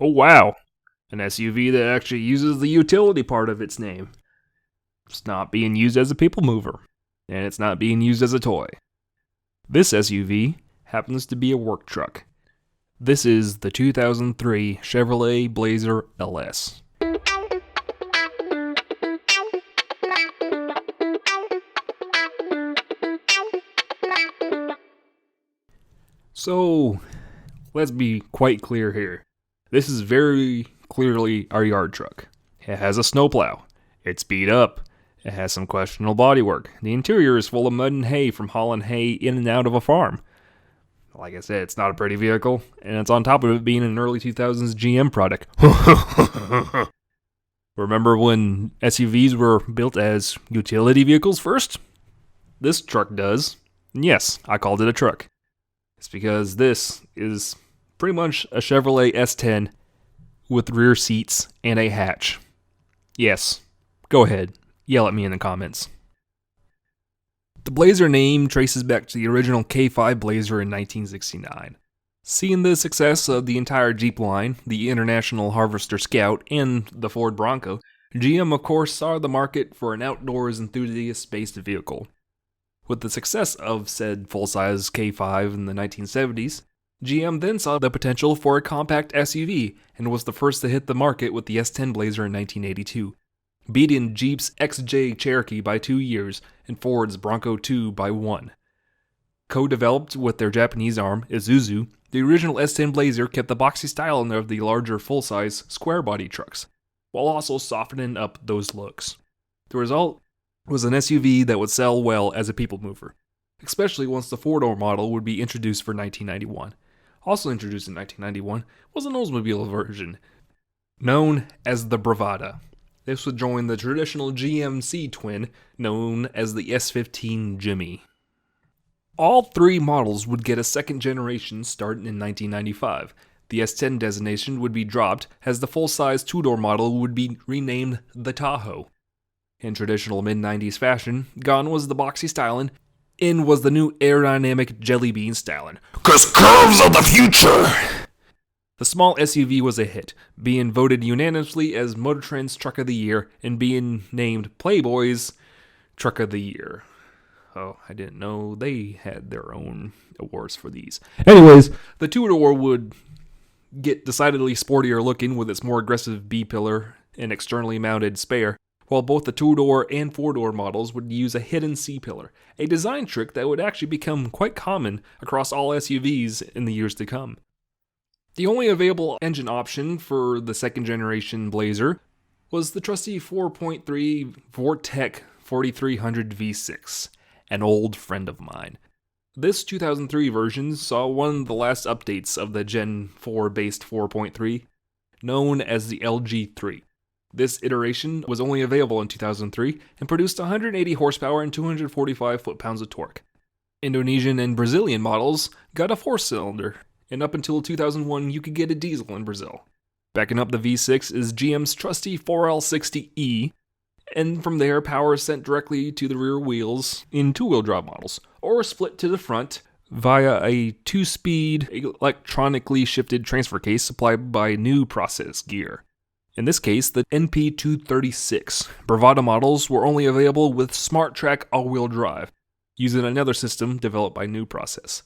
Oh wow, an SUV that actually uses the utility part of its name. It's not being used as a people mover, and it's not being used as a toy. This SUV happens to be a work truck. This is the 2003 Chevrolet Blazer LS. So, let's be quite clear here. This is very clearly our yard truck. It has a snowplow. It's beat up. It has some questionable bodywork. The interior is full of mud and hay from hauling hay in and out of a farm. Like I said, it's not a pretty vehicle, and it's on top of it being an early 2000s GM product. Remember when SUVs were built as utility vehicles first? This truck does. And yes, I called it a truck. It's because this is pretty much a Chevrolet S10 with rear seats and a hatch. Yes, go ahead, yell at me in the comments. The Blazer name traces back to the original K5 Blazer in 1969. Seeing the success of the entire Jeep line, the International Harvester Scout, and the Ford Bronco, GM of course saw the market for an outdoors enthusiast-based vehicle. With the success of said full-size K5 in the 1970s, GM then saw the potential for a compact SUV and was the first to hit the market with the S10 Blazer in 1982, beating Jeep's XJ Cherokee by 2 years and Ford's Bronco 2 by 1. Co-developed with their Japanese arm, Isuzu, the original S10 Blazer kept the boxy style of the larger full-size square-body trucks, while also softening up those looks. The result was an SUV that would sell well as a people mover, especially once the four-door model would be introduced for 1991. Also introduced in 1991 was an Oldsmobile version, known as the Bravada. This would join the traditional GMC twin, known as the S15 Jimmy. All three models would get a second generation starting in 1995. The S10 designation would be dropped, as the full-size two-door model would be renamed the Tahoe. In traditional mid-90s fashion, gone was the boxy styling, in was the new aerodynamic jelly bean styling. 'Cause curves are the future! The small SUV was a hit, being voted unanimously as Motor Trend's Truck of the Year and being named Playboy's Truck of the Year. Oh, I didn't know they had their own awards for these. Anyways, the two-door would get decidedly sportier looking with its more aggressive B-pillar and externally mounted spare, while both the two-door and four-door models would use a hidden C-pillar, a design trick that would actually become quite common across all SUVs in the years to come. The only available engine option for the second-generation Blazer was the trusty 4.3 Vortec 4300 V6, an old friend of mine. This 2003 version saw one of the last updates of the Gen 4-based 4.3, known as the LG3. This iteration was only available in 2003 and produced 180 horsepower and 245 foot-pounds of torque. Indonesian and Brazilian models got a 4-cylinder, and up until 2001 you could get a diesel in Brazil. Backing up the V6 is GM's trusty 4L60E, and from there power is sent directly to the rear wheels in two-wheel drive models, or split to the front via a 2-speed electronically shifted transfer case supplied by new process gear. In this case, the NP236 Bravada models were only available with SmartTrack all-wheel drive, using another system developed by New Process.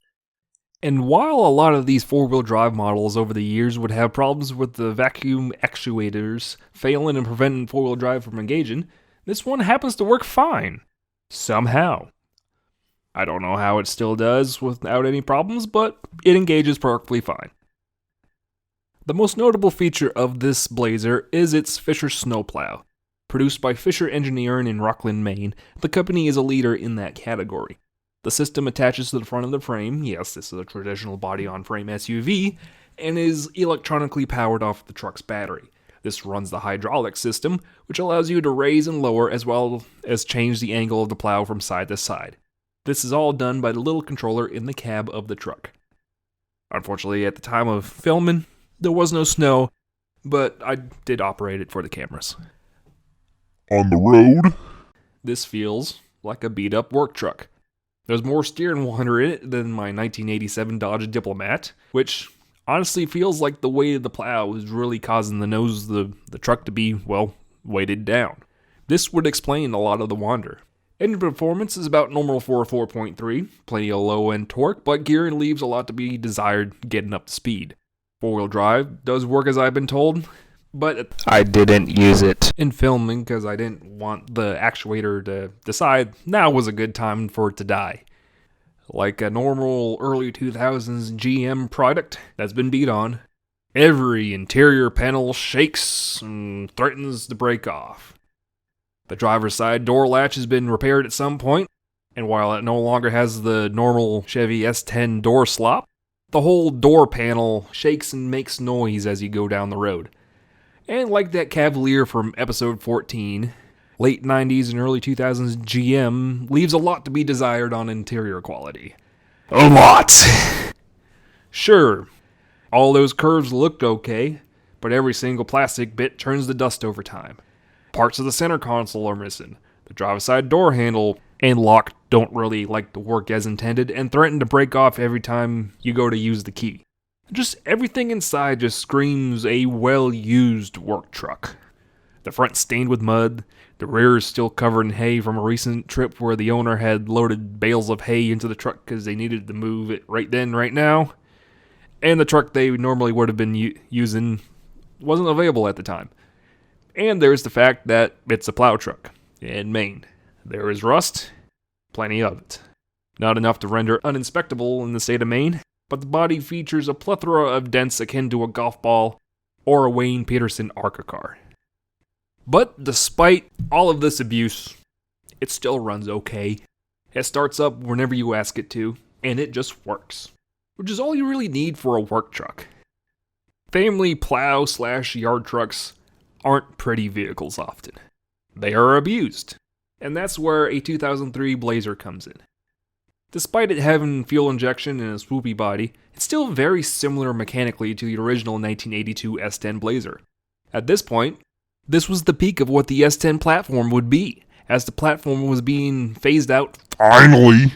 And while a lot of these four-wheel drive models over the years would have problems with the vacuum actuators failing and preventing four-wheel drive from engaging, this one happens to work fine. Somehow. I don't know how it still does without any problems, but it engages perfectly fine. The most notable feature of this Blazer is its Fisher snowplow. Produced by Fisher Engineering in Rockland, Maine, the company is a leader in that category. The system attaches to the front of the frame, yes, this is a traditional body-on-frame SUV, and is electronically powered off the truck's battery. This runs the hydraulic system, which allows you to raise and lower as well as change the angle of the plow from side to side. This is all done by the little controller in the cab of the truck. Unfortunately, at the time of filming, there was no snow, but I did operate it for the cameras. On the road, this feels like a beat-up work truck. There's more steering wheel under it than my 1987 Dodge Diplomat, which Honestly, feels like the weight of the plow is really causing the nose of the truck to be, well, weighted down. This would explain a lot of the wander. Engine performance is about normal for a 4.3, plenty of low-end torque, but gearing leaves a lot to be desired getting up to speed. Four-wheel drive does work as I've been told, but I didn't use it in filming because I didn't want the actuator to decide now was a good time for it to die. Like a normal early 2000s GM product that's been beat on, every interior panel shakes and threatens to break off. The driver's side door latch has been repaired at some point, and while it no longer has the normal Chevy S10 door slop, the whole door panel shakes and makes noise as you go down the road. And like that Cavalier from episode 14, late 90s and early 2000s GM leaves a lot to be desired on interior quality. a lot. Sure, all those curves looked okay, but every single plastic bit turns to dust over time. Parts of the center console are missing. The driver's side door handle and lock don't really like to work as intended and threaten to break off every time you go to use the key. Just everything inside just screams a well-used work truck. The front's stained with mud, the rear is still covered in hay from a recent trip where the owner had loaded bales of hay into the truck because they needed to move it right then, right now, and the truck they normally would have been using wasn't available at the time. And there's the fact that it's a plow truck in Maine. There is rust, plenty of it. Not enough to render uninspectable in the state of Maine, but the body features a plethora of dents akin to a golf ball or a Wayne Peterson ARCA car. But despite all of this abuse, it still runs okay. It starts up whenever you ask it to, and it just works, which is all you really need for a work truck. Family plow/yard trucks aren't pretty vehicles often. They are abused, and that's where a 2003 Blazer comes in. Despite it having fuel injection and a swoopy body, it's still very similar mechanically to the original 1982 S10 Blazer. At this point, this was the peak of what the S10 platform would be, as the platform was being phased out Finally!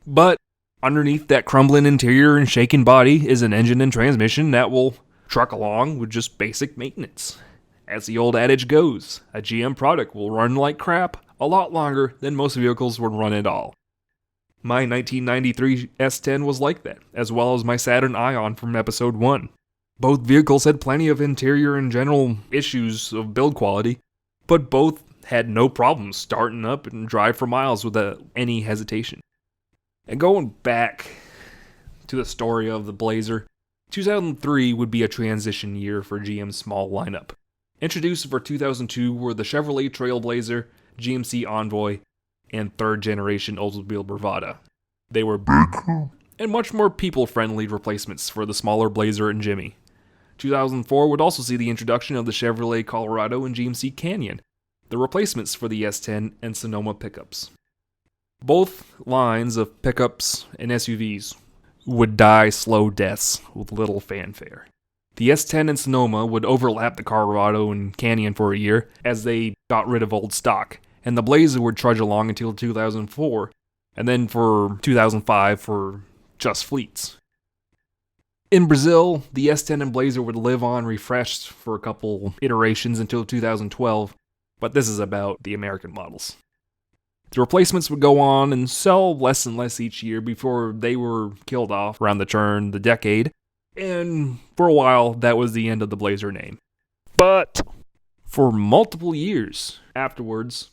But underneath that crumbling interior and shaking body is an engine and transmission that will truck along with just basic maintenance. As the old adage goes, a GM product will run like crap a lot longer than most vehicles would run at all. My 1993 S10 was like that, as well as my Saturn Ion from episode 1. Both vehicles had plenty of interior and general issues of build quality, but both had no problems starting up and drive for miles without any hesitation. And going back to the story of the Blazer, 2003 would be a transition year for GM's small lineup. Introduced for 2002 were the Chevrolet Trailblazer, GMC Envoy, and third-generation Oldsmobile Bravada. They were big and much more people-friendly replacements for the smaller Blazer and Jimmy. 2004 would also see the introduction of the Chevrolet Colorado and GMC Canyon, the replacements for the S10 and Sonoma pickups. Both lines of pickups and SUVs would die slow deaths with little fanfare. The S10 and Sonoma would overlap the Colorado and Canyon for a year as they got rid of old stock, and the Blazer would trudge along until 2004, and then for 2005 for just fleets. In Brazil, the S10 and Blazer would live on refreshed for a couple iterations until 2012, but this is about the American models. The replacements would go on and sell less and less each year before they were killed off around the turn of the decade, and for a while that was the end of the Blazer name. But for multiple years afterwards,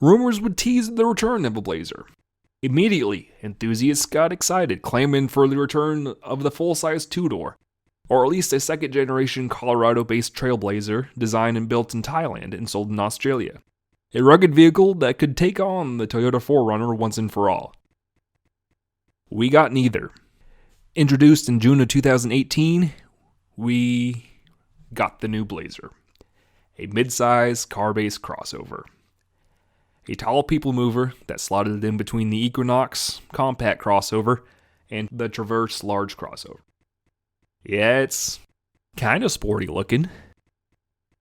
rumors would tease the return of a Blazer. Immediately, enthusiasts got excited, claiming for the return of the full-size two-door, or at least a second-generation Colorado-based Trailblazer designed and built in Thailand and sold in Australia. A rugged vehicle that could take on the Toyota 4Runner once and for all. We got neither. Introduced in June of 2018, we got the new Blazer. A mid-size, car-based crossover. A tall people mover that slotted in between the Equinox compact crossover and the Traverse large crossover. Yeah, it's kind of sporty looking,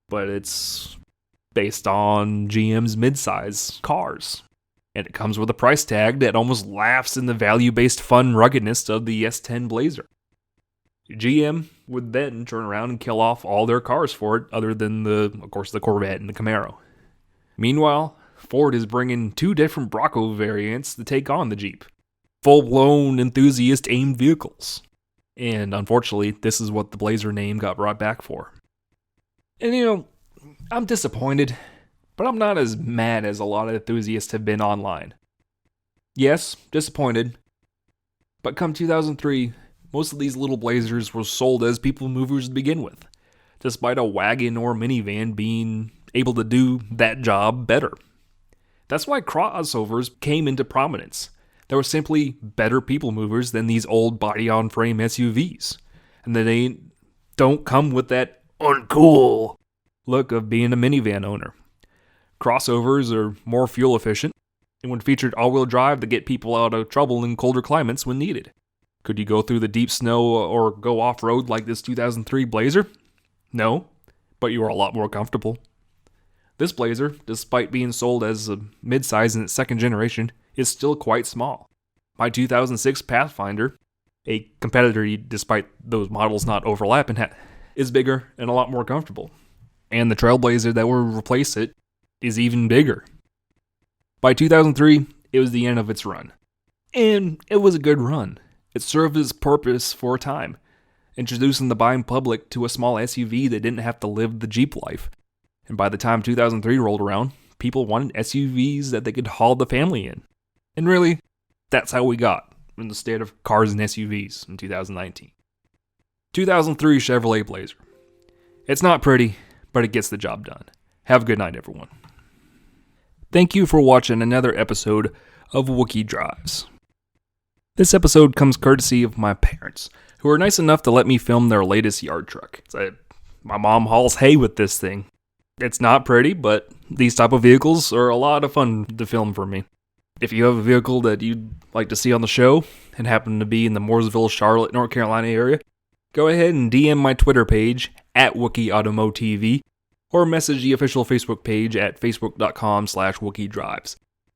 but it's based on GM's mid-size cars. And it comes with a price tag that almost laughs in the value-based fun ruggedness of the S10 Blazer. GM would then turn around and kill off all their cars for it, other than, of course, the Corvette and the Camaro. Meanwhile, Ford is bringing 2 different Bronco variants to take on the Jeep. Full-blown enthusiast-aimed vehicles. And unfortunately, this is what the Blazer name got brought back for. And I'm disappointed, but I'm not as mad as a lot of enthusiasts have been online. Yes, disappointed, but come 2003, most of these little Blazers were sold as people movers to begin with, despite a wagon or minivan being able to do that job better. That's why crossovers came into prominence. They were simply better people movers than these old body-on-frame SUVs, and they don't come with that uncool look of being a minivan owner. Crossovers are more fuel efficient, and when featured all-wheel drive to get people out of trouble in colder climates when needed. Could you go through the deep snow or go off-road like this 2003 Blazer? No, but you are a lot more comfortable. This Blazer, despite being sold as a midsize in its second generation, is still quite small. My 2006 Pathfinder, a competitor despite those models not overlapping, is bigger and a lot more comfortable. And the Trailblazer that will replace it is even bigger. By 2003, it was the end of its run. And it was a good run. It served its purpose for a time, introducing the buying public to a small SUV that didn't have to live the Jeep life. And by the time 2003 rolled around, people wanted SUVs that they could haul the family in. And really, that's how we got in the state of cars and SUVs in 2019. 2003 Chevrolet Blazer. It's not pretty, but it gets the job done. Have a good night, everyone. Thank you for watching another episode of Wookie Drives. This episode comes courtesy of my parents, who are nice enough to let me film their latest yard truck. My mom hauls hay with this thing. It's not pretty, but these type of vehicles are a lot of fun to film for me. If you have a vehicle that you'd like to see on the show and happen to be in the Mooresville, Charlotte, North Carolina area, go ahead and DM my Twitter page at WookieAutomoTV or message the official Facebook page at facebook.com/Wookie Drives.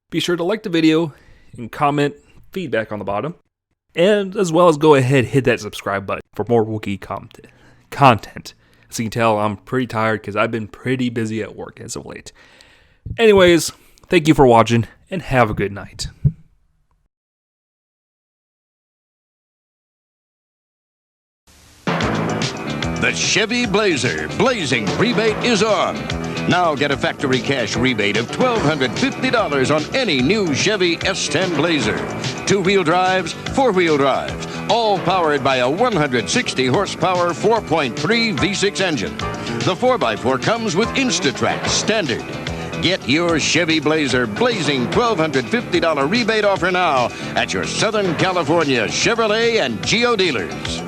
Be sure to like the video and comment feedback on the bottom, and as well as go ahead hit that subscribe button for more Wookie content. As you can tell, I'm pretty tired because I've been pretty busy at work as of late. Anyways, thank you for watching, and have a good night. The Chevy Blazer Blazing Rebate is on. Now get a factory cash rebate of $1,250 on any new Chevy S10 Blazer. 2-wheel drives, 4-wheel drives, all powered by a 160 horsepower 4.3 V6 engine. The 4x4 comes with InstaTrack standard. Get your Chevy Blazer Blazing $1,250 rebate offer now at your Southern California Chevrolet and Geo dealers.